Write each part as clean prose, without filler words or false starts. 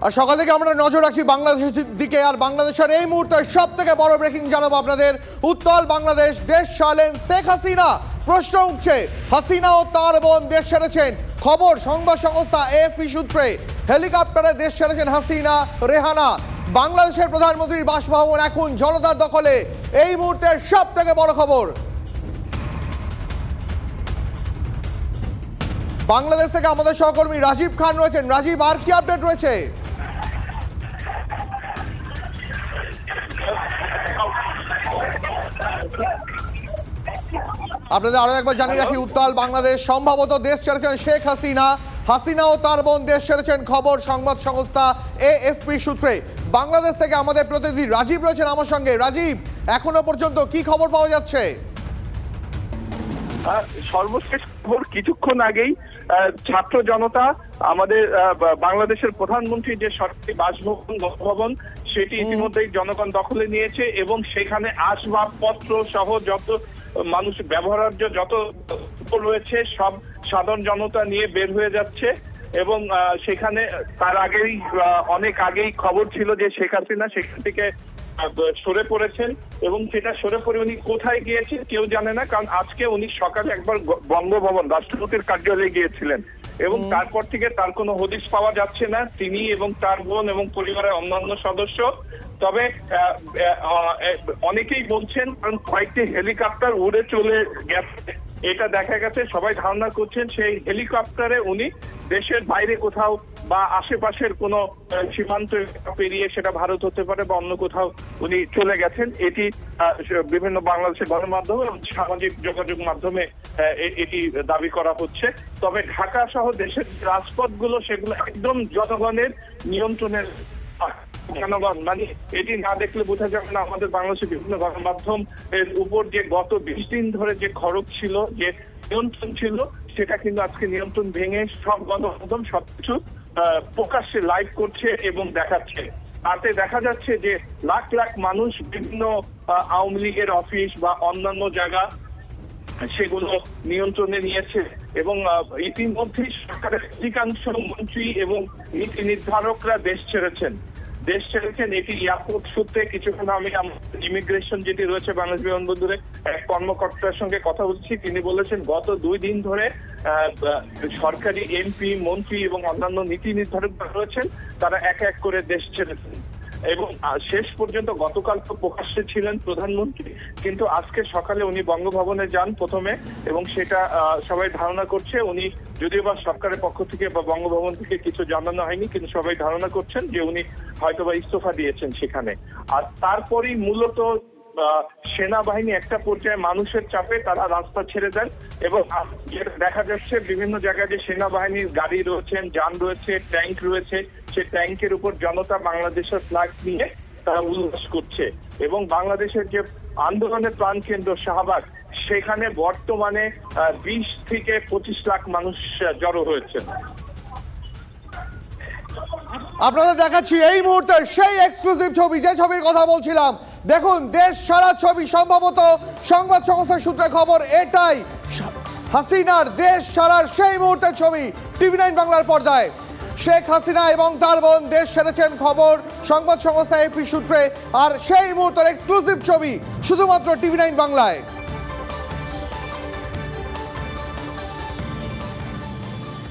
আর সকাল থেকে আমরা নজর রাখছি বাংলাদেশের দিকে। আর বাংলাদেশের এই মুহূর্তে সব থেকে বড় ব্রেকিং জানাবো আপনাদের। উত্তল বাংলাদেশ দেশ ছাড়লেন শেখ হাসিনা। প্রশ্ন উঠছে, হাসিনা ও তার বোন দেশ ছেড়েছেন। খবর সংবাদ সংস্থা এএফপি সূত্রে। হেলিকপ্টারে দেশ ছেড়েছেন হাসিনা রেহানা। বাংলাদেশের প্রধানমন্ত্রীর বাসভবন এখন জনতার দখলে। এই মুহূর্তের সব থেকে বড় খবর। বাংলাদেশ থেকে আমাদের সহকর্মী রাজীব খান রয়েছেন। রাজীব, আর কি আপডেট রয়েছে? আপনাদের আরো একবার জানিয়ে রাখি, উত্তাল বাংলাদেশ, সম্ভবত দেশ ছেড়েছেন শেখ হাসিনা। হাসিনা ও তার বোন দেশ ছেড়েছেন, খবর সংবাদ সংস্থা এএফপি সূত্রে। বাংলাদেশ থেকে আমাদের প্রতিনিধি রাজীব রয়েছেন আমার সঙ্গে। রাজীব, এখনো পর্যন্ত কি খবর পাওয়া যাচ্ছে? সর্বশেষ খবর কিছুক্ষণ আগেই ছাত্র জনতা আমাদের বাংলাদেশের প্রধানমন্ত্রীর যে সরকারি বাসভবন গণভবন সেটি ইতিমধ্যেই জনগণ দখলে নিয়েছে এবং সেখানে আসবাবপত্র সহ যত মানুষ ব্যবহার্য যত রয়েছে সব সাধারণ জনতা নিয়ে বের হয়ে যাচ্ছে। এবং সেখানে তার আগেই অনেক আগেই খবর ছিল যে শেখ হাসিনা সেখান থেকে সরে পড়েছেন এবং সেটা সরে পড়ে উনি কোথায় গিয়েছেন কেউ জানে না, কারণ আজকে উনি সকালে একবার বঙ্গভবন রাষ্ট্রপতির কার্যালয়ে গিয়েছিলেন এবং তারপর থেকে তার কোনো হদিশ পাওয়া যাচ্ছে না, তিনি এবং তার বোন এবং পরিবারের অন্যান্য সদস্য। তবে অনেকেই বলছেন, কারণ কয়েকটি হেলিকপ্টার উড়ে চলে গেছে এটা দেখা গেছে, সবাই ধারণা করছেন সেই হেলিকপ্টারে উনি দেশের বাইরে কোথাও বা আশেপাশের কোনো সীমান্ত পেরিয়ে, সেটা ভারত হতে পারে বা অন্য কোথাও উনি চলে গেছেন। এটি বিভিন্ন বাংলাদেশের গণমাধ্যম এবং সামাজিক যোগাযোগ মাধ্যমে এটি দাবি করা হচ্ছে। তবে ঢাকা সহ দেশের রাজপথগুলো সেগুলো একদম জনগণের নিয়ন্ত্রণের। জনগণ মানে এটি না দেখলে বোঝা যাবে না আমাদের বাংলাদেশের বিভিন্ন গণমাধ্যম এর উপর যে গত 20 দিন ধরে যে খরচ ছিল, যে নিয়ন্ত্রণ ছিল, সেটা কিন্তু আজকে নিয়ন্ত্রণ ভেঙে সব গণমাধ্যম সবকিছু প্রকাশ্যে লাইভ করছে এবং দেখাচ্ছে। তাতে দেখা যাচ্ছে যে লাখ লাখ মানুষ বিভিন্ন আওয়ামী লীগের অফিস বা অন্যান্য জায়গা সেগুলো নিয়ন্ত্রণে নিয়েছে এবং ইতিমধ্যেই সরকারের অধিকাংশ মন্ত্রী এবং নীতি নির্ধারকরা দেশ ছেড়েছেন। এটি এয়ারপোর্ট সূত্রে। কিছুক্ষণ আমি ইমিগ্রেশন যেটি রয়েছে বাংলাদেশ বিমানবন্দরে এক কর্মকর্তার সঙ্গে কথা বলছি, তিনি বলেছেন গত 2 দিন ধরে সরকারি এমপি মন্ত্রী এবং অন্যান্য নীতি নির্ধারকরা রয়েছেন, তারা এক এক করে দেশ ছেড়েছেন এবং শেষ পর্যন্ত গতকাল তো প্রকাশ্যে ছিলেন প্রধানমন্ত্রী, কিন্তু আজকে সকালে উনি বঙ্গভবনে যান প্রথমে এবং সেটা সবাই ধারণা করছে উনি, যদিও বা সরকারের পক্ষ থেকে বা বঙ্গভবন থেকে কিছু জানানো হয়নি, কিন্তু সবাই ধারণা করছেন যে উনি হয়তোবা ইস্তফা দিয়েছেন সেখানে। আর তারপরেই মূলত সেনাবাহিনী একটা পর্যায়ে মানুষের চাপে তারা রাস্তা ছেড়ে দেন এবং দেখা যাচ্ছে বিভিন্ন জায়গায় যে সেনাবাহিনীর গাড়ি রয়েছে, যান রয়েছে, ট্যাঙ্ক রয়েছে, সে ট্যাঙ্কের উপর জনতা বাংলাদেশের ফ্ল্যাগ নিয়ে তারা উল্লাস করছে এবং বাংলাদেশের যে আন্দোলনের প্রাণকেন্দ্র শাহবাগ সেখানে বর্তমানে 20 থেকে 25 লাখ মানুষ জড়ো হয়েছে। আপনাদের দেখাচ্ছি এই মুহূর্তে সেই এক্সক্লুসিভ ছবি, যে ছবির কথা বলছিলাম। দেখুন, দেশ ছাড়া ছবি, সম্ভবত সংবাদ সংস্থার সূত্রে খবর এটাই। হাসিনার দেশ ছাড়ার সেই মুহূর্তের ছবি টিভি9 বাংলার পর্দায়। শেখ হাসিনা এবং তার বোন দেশ ছেড়েছেন, খবর সংবাদ সংস্থা এএফপি সূত্রে। আর সেই মুহূর্তের এক্সক্লুসিভ ছবি শুধুমাত্র টিভি9 বাংলায়।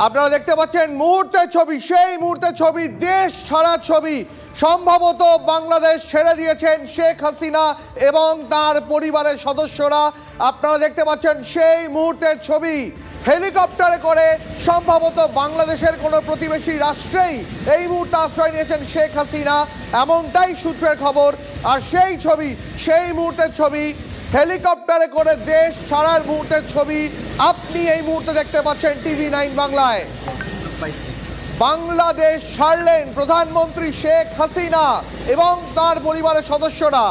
আপনারা দেখতে পাচ্ছেন মুহূর্তের ছবি, সেই মুহূর্তের ছবি, দেশ ছাড়া ছবি। সম্ভবত বাংলাদেশ ছেড়ে দিয়েছেন শেখ হাসিনা এবং তার পরিবারের সদস্যরা। আপনারা দেখতে পাচ্ছেন সেই মুহূর্তের ছবি। হেলিকপ্টারে করে সম্ভবত বাংলাদেশের কোনো প্রতিবেশী রাষ্ট্রেই এই মুহূর্তে আশ্রয় নিয়েছেন শেখ হাসিনা, এমনটাই সূত্রের খবর। আর সেই ছবি, সেই মুহূর্তের ছবি, হেলিকপ্টারে করে দেশ ছাড়ার মুহূর্তের ছবি আপনি এই মুহূর্তে দেখতে পাচ্ছেন টিভি9 বাংলায়। বাংলাদেশ ছাড়লেন প্রধানমন্ত্রী শেখ হাসিনা এবং তার পরিবারের সদস্যরা।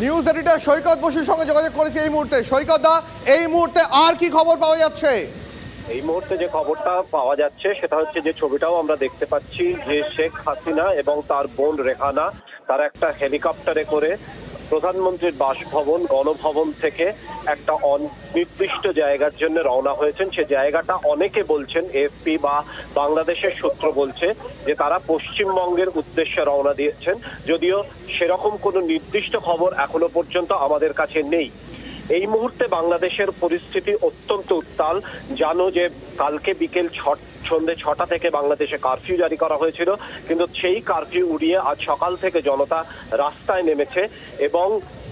নিউজ এডিটর সৈকত বসুর সঙ্গে যোগাযোগ করেছে এই মুহূর্তে। সৈকত দা, এই মুহূর্তে আর কি খবর পাওয়া যাচ্ছে? এই মুহূর্তে যে খবরটা পাওয়া যাচ্ছে সেটা হচ্ছে যে ছবিটাও আমরা দেখতে পাচ্ছি যে শেখ হাসিনা এবং তার বোন রেহানা তারা একটা হেলিকপ্টারে করে প্রধানমন্ত্রীর বাসভবন গণভবন থেকে একটা অনির্দিষ্ট জায়গার জন্য রওনা হয়েছেন। সে জায়গাটা অনেকে বলছেন, এএফপি বা বাংলাদেশের সূত্র বলছে যে তারা পশ্চিমবঙ্গের উদ্দেশ্যে রওনা দিয়েছেন, যদিও সেরকম কোনো নির্দিষ্ট খবর এখনো পর্যন্ত আমাদের কাছে নেই। এই মুহূর্তে বাংলাদেশের পরিস্থিতি অত্যন্ত উত্তাল। জানো যে কালকে বিকেল সন্ধ্যে 6টা থেকে বাংলাদেশে কারফিউ জারি করা হয়েছিল, কিন্তু সেই কারফিউ উড়িয়ে আজ সকাল থেকে জনতা রাস্তায় নেমেছে এবং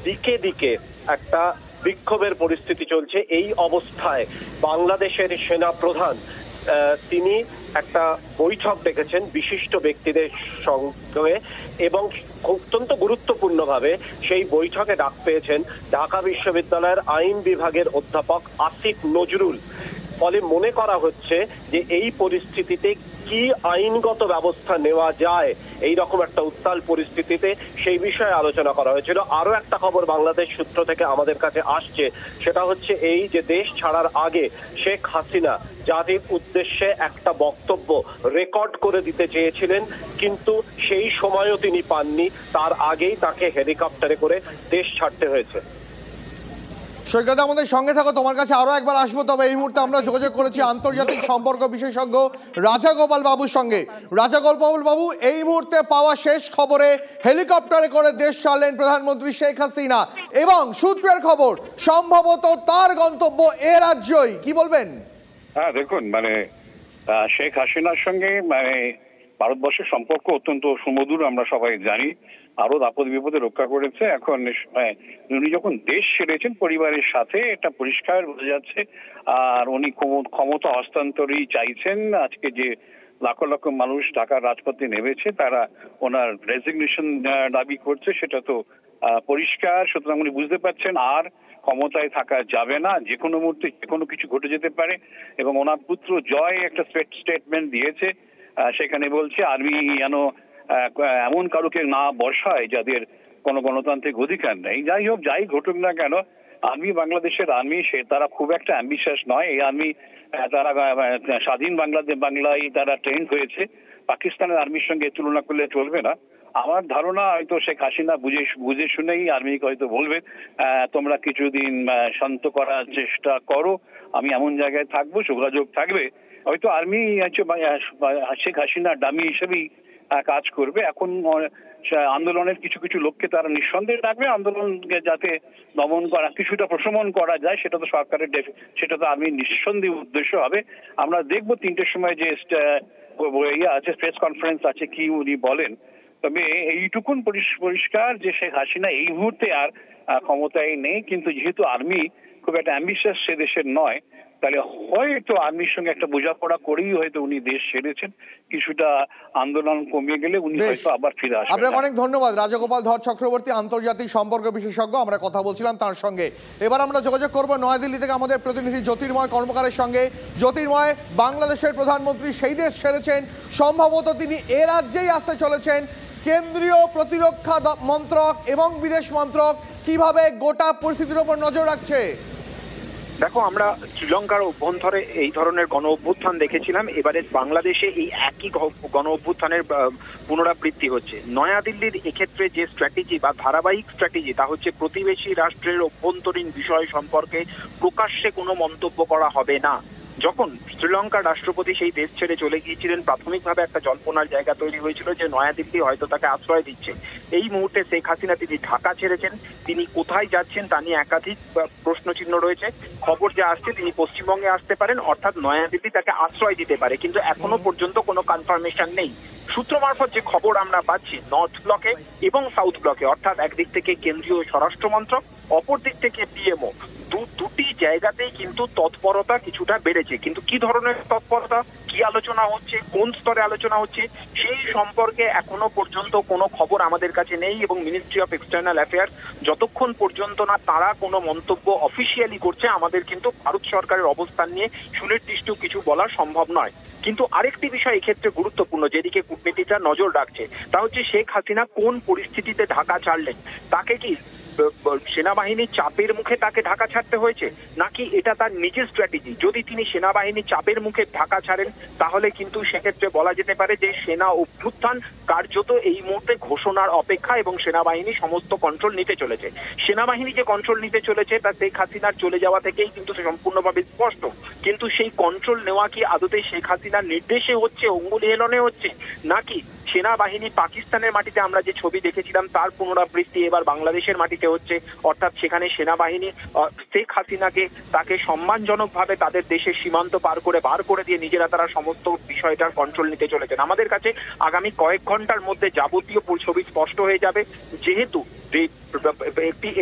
দিকে দিকে একটা বিক্ষোভের পরিস্থিতি চলছে। এই অবস্থায় বাংলাদেশের সেনা প্রধান তিনি একটা বৈঠক ডেকেছেন বিশিষ্ট ব্যক্তিদের সঙ্গে এবং অত্যন্ত গুরুত্বপূর্ণভাবে সেই বৈঠকে ডাক পেয়েছেন ঢাকা বিশ্ববিদ্যালয়ের আইন বিভাগের অধ্যাপক আসিফ নজরুল। ফলে মনে করা হচ্ছে যে এই পরিস্থিতিতে কি আইনগত ব্যবস্থা নেওয়া যায়, এই রকম একটা উত্তাল পরিস্থিতিতে সেই বিষয়ে আলোচনা করা হয়েছিল। আরো একটা খবর বাংলাদেশ সূত্র থেকে আমাদের কাছে আসছে, সেটা হচ্ছে এই যে দেশ ছাড়ার আগে শেখ হাসিনা জাতির উদ্দেশ্যে একটা বক্তব্য রেকর্ড করে দিতে চেয়েছিলেন, কিন্তু সেই সময়ও তিনি পাননি। তার আগেই তাকে হেলিকপ্টারে করে দেশ ছাড়তে হয়েছে। সৈকত, আমাদের সঙ্গে থাকো, তোমার কাছে আরো একবার আসবো। তবে এই মুহূর্তে আমরা যোগাযোগ করেছি আন্তর্জাতিক সম্পর্ক বিশেষজ্ঞ রাজাগোপাল বাবুর সঙ্গে। রাজাগোপাল বাবু, এই মুহূর্তে পাওয়া শেষ খবরে হেলিকপ্টারে করে দেশ ছাড়লেন প্রধানমন্ত্রী শেখ হাসিনা এবং সূত্রের খবর সম্ভবত তার গন্তব্য এ রাজ্যই, কি বলবেন? হ্যাঁ, দেখুন, শেখ হাসিনার সঙ্গে ভারতবর্ষের সম্পর্ক অত্যন্ত সুমধুর, আমরা সবাই জানি। আরো আপদ বিপদে রক্ষা করেছে। এখন উনি যখন দেশ ছেড়েছেন পরিবারের সাথে, এটা পরিষ্কার বোঝা যাচ্ছে। আর উনি ক্ষমতা হস্তান্তরই চাইছেন। আজকে যে লাখো লাখো মানুষ ঢাকার রাজপথে নেমেছে, তারা ওনার রেজিগনেশন দাবি করছে, সেটা তো পরিষ্কার। সুতরাং উনি বুঝতে পারছেন আর ক্ষমতায় থাকা যাবে না, যে কোনো মুহূর্তে যে কোনো কিছু ঘটে যেতে পারে। এবং ওনার পুত্র জয় একটা স্টেটমেন্ট দিয়েছে, সেখানে বলছে আর্মি যেন এমন কারুকে না বসায় যাদের কোনো গণতান্ত্রিক অধিকার নেই। যাই হোক, যাই ঘটুক না কেন, আর্মি, বাংলাদেশের আর্মি, সে তারা খুব একটা অ্যাম্বিশাস নয়। এই আর্মি তারা স্বাধীন বাংলায় তারা ট্রেন হয়েছে, পাকিস্তানের আর্মির সঙ্গে তুলনা করলে চলবে না। আমার ধারণা হয়তো শেখ হাসিনা বুঝে শুনেই আর্মিকে হয়তো বলবে তোমরা কিছুদিন শান্ত করার চেষ্টা করো, আমি এমন জায়গায় থাকবো, যোগাযোগ থাকবে। হয়তো আর্মি শেখ হাসিনা ডামি হিসেবেই কাজ করবে। এখন আন্দোলনের কিছু কিছু লোককে তারা নিঃসন্দেহে রাখবে, আন্দোলনকে যাতে দমন করা, কিছুটা প্রশমন করা যায়, সেটা তো সরকারের, সেটা তো আর্মির নিঃসন্দেহে উদ্দেশ্য হবে। আমরা দেখবো 3টের সময় যে আছে, প্রেস কনফারেন্স আছে, কি উনি বলেন। তবে এইটুকুন পরিষ্কার যে শেখ হাসিনা এই মুহূর্তে আর ক্ষমতায় নেই, কিন্তু যেহেতু আর্মি খুব একটা অ্যাম্বিশাস সে দেশের নয়, তাহলে হয়তো আর্মির সঙ্গে একটা বোঝাপড়া করেই হয়তো উনি দেশ ছেড়েছেন। কিছুটা আন্দোলন কমিয়ে গেলে উনি হয়তো আবার ফিরে আসবেন। আপনাকে অনেক ধন্যবাদ রাজাগোপাল ধর চক্রবর্তী, আন্তর্জাতিক সম্পর্ক বিশেষজ্ঞ। আমরা কথা বলছিলাম তার সঙ্গে। এবার আমরা যোগাযোগ করব নয়াদিল্লি থেকে আমাদের প্রতিনিধি জ্যোতির্ময় কর্মকারের সঙ্গে। জ্যোতির্ময়, বাংলাদেশের প্রধানমন্ত্রী সেই দেশ ছেড়েছেন, সম্ভবত তিনি এ রাজ্যেই আসতে চলেছেন। কেন্দ্রীয় প্রতিরক্ষা মন্ত্রক এবং বিদেশ মন্ত্রক কিভাবে গোটা পরিস্থিতির উপর নজর রাখছে? দেখো, আমরা শ্রীলঙ্কার অভ্যন্তরে এই ধরনের গণ অভ্যুত্থান দেখেছিলাম, এবারে বাংলাদেশে এই একই গণ অভ্যুত্থানের পুনরাবৃত্তি হচ্ছে। নয়াদিল্লির এক্ষেত্রে যে স্ট্র্যাটেজি বা ধারাবাহিক স্ট্র্যাটেজি, তা হচ্ছে প্রতিবেশী রাষ্ট্রের অভ্যন্তরীণ বিষয় সম্পর্কে প্রকাশ্যে কোনো মন্তব্য করা হবে না। যখন শ্রীলঙ্কার রাষ্ট্রপতি সেই দেশ ছেড়ে চলে গিয়েছিলেন, প্রাথমিকভাবে একটা জল্পনার জায়গা তৈরি হয়েছিল যে নয়াদিল্লি হয়তো তাকে আশ্রয় দিচ্ছে। এই মুহূর্তে শেখ হাসিনা তিনি ঢাকা ছেড়েছেন, তিনি কোথায় যাচ্ছেন তা নিয়ে একাধিক প্রশ্নচিহ্ন রয়েছে। খবর যা আসছে তিনি পশ্চিমবঙ্গে আসতে পারেন, অর্থাৎ নয়াদিল্লি তাকে আশ্রয় দিতে পারে, কিন্তু এখনো পর্যন্ত কোনো কনফার্মেশন নেই। সূত্র মারফত যে খবর আমরা পাচ্ছি, নর্থ ব্লকে এবং সাউথ ব্লকে, অর্থাৎ একদিক থেকে কেন্দ্রীয় স্বরাষ্ট্র মন্ত্রক, অপর দিক থেকে পিএমও, দুটি জায়গাতেই কিন্তু তৎপরতা কিছুটা বেড়েছে। কিন্তু কি ধরনের তৎপরতা, কি আলোচনা হচ্ছে, কোন স্তরে আলোচনা হচ্ছে, সেই সম্পর্কে এখনো পর্যন্ত কোনো খবর আমাদের কাছে নেই। এবং মিনিস্ট্রি অফ এক্সটার্নাল অ্যাফেয়ার্স যতক্ষণ পর্যন্ত না তারা কোনো মন্তব্য অফিসিয়ালি করছে, আমাদের কিন্তু ভারত সরকারের অবস্থান নিয়ে সুনির্দিষ্ট কিছু বলা সম্ভব নয়। কিন্তু আরেকটি বিষয় এক্ষেত্রে গুরুত্বপূর্ণ, যেদিকে কূটনীতিকরা নজর রাখছে, তা হচ্ছে শেখ হাসিনা কোন পরিস্থিতিতে ঢাকা ছাড়লেন। তাকে কি সেনাবাহিনীর চাপের মুখে তাকে ঢাকা ছাড়তে হয়েছে, নাকি এটা তার নিজের স্ট্র্যাটেজি? যদি তিনি সেনাবাহিনীর চাপের মুখে ঢাকা ছাড়েন তাহলে কিন্তু সেক্ষেত্রে বলা যেতে পারে যে সেনা অভ্যুত্থান কার্যত এই মুহূর্তে ঘোষণার অপেক্ষা এবং সেনাবাহিনী সমস্ত কন্ট্রোল নিতে চলেছে। সেনাবাহিনী যে কন্ট্রোল নিতে চলেছে তা শেখ হাসিনার চলে যাওয়া থেকেই কিন্তু সম্পূর্ণভাবে স্পষ্ট। কিন্তু সেই কন্ট্রোল নেওয়া কি আদতে শেখ হাসিনার নির্দেশে হচ্ছে, অঙ্গুলি হেলনে হচ্ছে, নাকি সেনাবাহিনী পাকিস্তানের মাটিতে আমরা যে ছবি দেখেছিলাম তার পুনরাবৃত্তি এবার বাংলাদেশের মাটিতে হচ্ছে? অর্থাৎ সেখানে সেনাবাহিনী শেখ হাসিনাকে তাকে সম্মানজনকভাবে তাদের দেশের সীমান্ত বার করে দিয়ে নিজেরা তারা সমস্ত বিষয়টার কন্ট্রোল নিতে চলেছেন। আমাদের কাছে আগামী কয়েক ঘন্টার মধ্যে যাবতীয় ছবি স্পষ্ট হয়ে যাবে, যেহেতু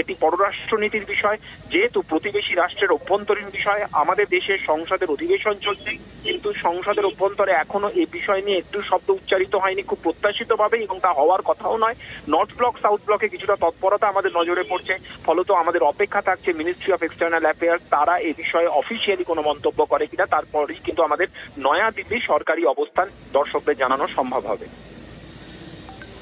এটি পররাষ্ট্রনীতির বিষয়, যেহেতু প্রতিবেশী রাষ্ট্রের অভ্যন্তরীণ বিষয়। আমাদের দেশের সংসদের অধিবেশন চলছে, কিন্তু সংসদের অভ্যন্তরে এখনো এই বিষয় নিয়ে একটু শব্দ উচ্চারিত হয়নি খুব প্রত্যাশিতভাবে, এবং তা হওয়ার কথাও নয়। নর্থ ব্লক সাউথ ব্লকে কিছুটা তৎপরতা আমাদের নজরে পড়ছে, ফলত আমাদের অপেক্ষা থাকছে মিনিস্ট্রি অফ এক্সটার্নাল অ্যাফেয়ার্স তারা এ বিষয়ে অফিসিয়ালি কোনো মন্তব্য করে কিনা। তারপরেই কিন্তু আমাদের নয়াদিল্লির সরকারি অবস্থান দর্শকদের জানানো সম্ভব হবে।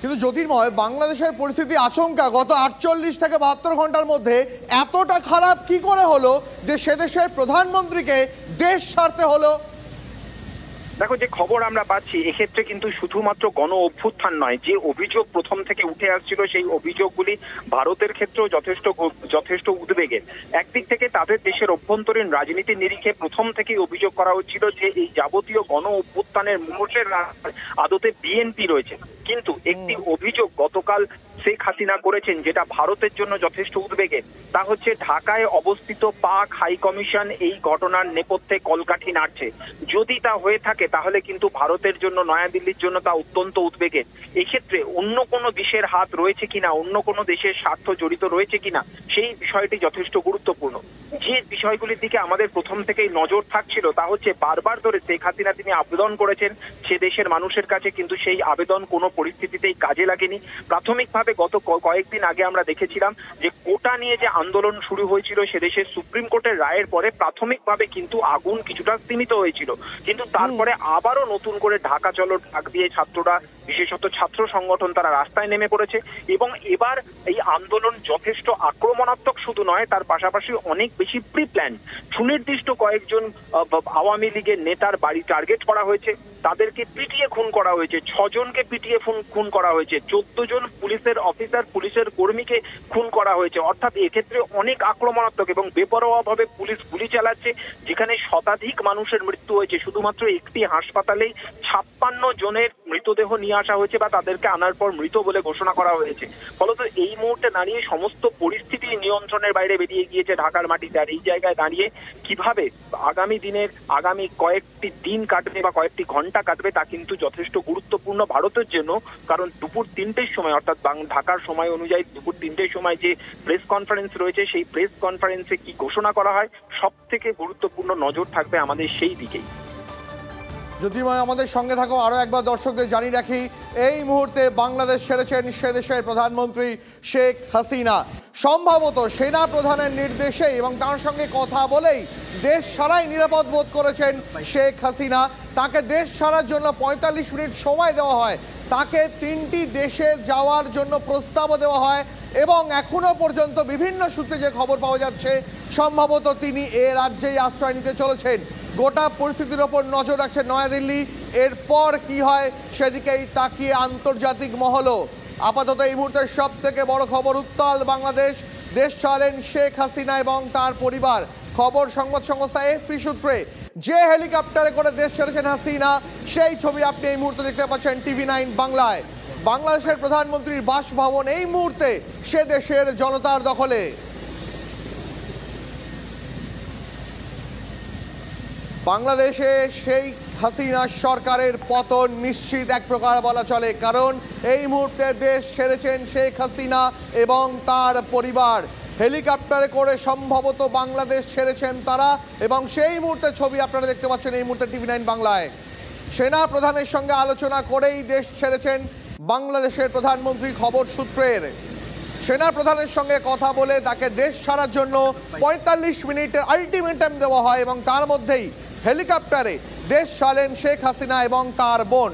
কিন্তু জ্যোতির্ময়, বাংলাদেশের পরিস্থিতি আচমকা গত 48 থেকে 72 ঘন্টার মধ্যে এতটা খারাপ কি করে হলো যে সে দেশের প্রধানমন্ত্রীকে দেশ ছাড়তে হলো? দেখো, যে খবর আমরা পাচ্ছি এক্ষেত্রে কিন্তু শুধুমাত্র গণ অভ্যুত্থান নয়, যে অভিযোগ প্রথম থেকে উঠে আসছিল সেই অভিযোগগুলি ভারতের ক্ষেত্রেও যথেষ্ট উদ্বেগের। একদিক থেকে তাদের দেশের অভ্যন্তরীণ রাজনীতির নিরিখে প্রথম থেকেই অভিযোগ করা হচ্ছিল যে এই যাবতীয় গণ অভ্যুত্থানের মুহূর্তের আদতে বিএনপি রয়েছে। কিন্তু একটি অভিযোগ গতকাল শেখ হাসিনা করেছেন যেটা ভারতের জন্য যথেষ্ট উদ্বেগের, তা হচ্ছে ঢাকায় অবস্থিত পাক হাই কমিশন এই ঘটনার নেপথ্যে কলকাঠি নাড়ছে। যদি তা হয়ে থাকে তাহলে কিন্তু ভারতের জন্য, নয়াদিল্লির জন্য তা অত্যন্ত উদ্বেগের। এক্ষেত্রে অন্য কোনো দেশের হাত রয়েছে কিনা, অন্য কোনো দেশের স্বার্থ জড়িত রয়েছে কিনা, সেই বিষয়টি যথেষ্ট গুরুত্বপূর্ণ। যে বিষয়গুলির দিকে আমাদের প্রথম থেকেই নজর থাকছিল তা হচ্ছে বারবার ধরে শেখ হাসিনা তিনি আবেদন করেছেন সে দেশের মানুষের কাছে, কিন্তু সেই আবেদন কোনো পরিস্থিতিতেই কাজে লাগেনি। প্রাথমিকভাবে গত কয়েকদিন আগে আমরা দেখেছিলাম যে কোটা নিয়ে যে আন্দোলন শুরু হয়েছিল সে দেশের সুপ্রিম কোর্টের রায়ের পরে প্রাথমিকভাবে কিন্তু আগুন কিছুটা স্তীমিত হয়েছিল, কিন্তু তারপরে আবারও নতুন করে ঢাকা চলো ডাক দিয়ে ছাত্ররা, বিশেষত ছাত্র সংগঠন তারা রাস্তায় নেমে পড়েছে। এবং এবার এই আন্দোলন যথেষ্ট আক্রমণাত্মক শুধু নয়, তার পাশাপাশি অনেক বেশি প্রি প্ল্যান। সুনির্দিষ্ট কয়েকজন আওয়ামী লীগের নেতার বাড়ি টার্গেট করা হয়েছে, তাদেরকে পিটিয়ে খুন করা হয়েছে, 6 জনকে পিটিয়ে খুন করা হয়েছে, 14 জন পুলিশের অফিসার, পুলিশের কর্মীকে খুন করা হয়েছে। অর্থাৎ এক্ষেত্রে অনেক আক্রমণাত্মক এবং বেপরোয়াভাবে পুলিশ গুলি চালাচ্ছে, যেখানে শতাধিক মানুষের মৃত্যু হয়েছে। শুধুমাত্র একটি হাসপাতালেই 56 জনের মৃতদেহ নিয়ে আসা হয়েছে বা তাদেরকে আনার পর মৃত বলে ঘোষণা করা হয়েছে। ফলত এই মুহূর্তে দাঁড়িয়ে সমস্ত পরিস্থিতি নিয়ন্ত্রণের বাইরে বেরিয়ে গিয়েছে ঢাকার মাটিতে। আর এই জায়গায় দাঁড়িয়ে কিভাবে আগামী কয়েকটি দিন কাটবে বা কয়েকটি ঘন্টা কাটবে তা কিন্তু যথেষ্ট গুরুত্বপূর্ণ ভারতের জন্য। কারণ দুপুর 3টের সময়, অর্থাৎ ঢাকার সময় অনুযায়ী দুপুর 3টের সময় যে প্রেস কনফারেন্স রয়েছে সেই প্রেস কনফারেন্সে কি ঘোষণা করা হয়, সব থেকে গুরুত্বপূর্ণ নজর থাকবে আমাদের সেই দিকেই। জ্যোতির্ময়, আমাদের সঙ্গে থাকো। আরও একবার দর্শকদের জানিয়ে রাখি, এই মুহূর্তে বাংলাদেশ ছেড়েছেন সে দেশের প্রধানমন্ত্রী শেখ হাসিনা। সম্ভবত সেনা প্রধানের নির্দেশে এবং তার সঙ্গে কথা বলেই দেশ ছাড়াই নিরাপদ বোধ করেছেন শেখ হাসিনা। তাকে দেশ ছাড়ার জন্য 45 মিনিট সময় দেওয়া হয়, তাকে 3টি দেশে যাওয়ার জন্য প্রস্তাবও দেওয়া হয় এবং এখনো পর্যন্ত বিভিন্ন সূত্রে যে খবর পাওয়া যাচ্ছে সম্ভবত তিনি এ রাজ্যেই আশ্রয় নিতে চলেছেন। গোটা পরিস্থিতির ওপর নজর রাখছে নয়াদিল্লি। এরপর কি হয় সেদিকেই তাকিয়ে আন্তর্জাতিক মহলও। আপাতত এই মুহূর্তে সব থেকে বড় খবর, উত্তাল বাংলাদেশ। দেশ ছাড়েন শেখ হাসিনা এবং তার পরিবার। খবর সংবাদ সংস্থা এএফপি সূত্রে, যে হেলিকপ্টারে করে দেশ ছেড়েছেন হাসিনা সেই ছবি আপনি এই মুহূর্তে দেখতে পাচ্ছেন TV9 বাংলায়। বাংলাদেশের প্রধানমন্ত্রীর বাসভবন এই মুহূর্তে সে দেশের জনতার দখলে। বাংলাদেশে সেই হাসিনা সরকারের পতন নিশ্চিত এক প্রকার বলা চলে, কারণ এই মুহূর্তে দেশ ছেড়েছেন শেখ হাসিনা এবং তার পরিবার। হেলিকপ্টারে করে সম্ভবত বাংলাদেশ ছেড়েছেন তারা এবং সেই মুহূর্তে ছবি আপনারা দেখতে পাচ্ছেন এই মুহূর্তে TV9 বাংলায়। সেনা প্রধানের সঙ্গে আলোচনা করেই দেশ ছেড়েছেন বাংলাদেশের প্রধানমন্ত্রী। খবর সূত্রের, সেনা প্রধানের সঙ্গে কথা বলে তাকে দেশ ছাড়ার জন্য 45 মিনিটের আলটিমেটাম দেওয়া হয় এবং তার মধ্যেই হেলিকপ্টারে দেশ ছাড়েন শেখ হাসিনা এবং তার বোন।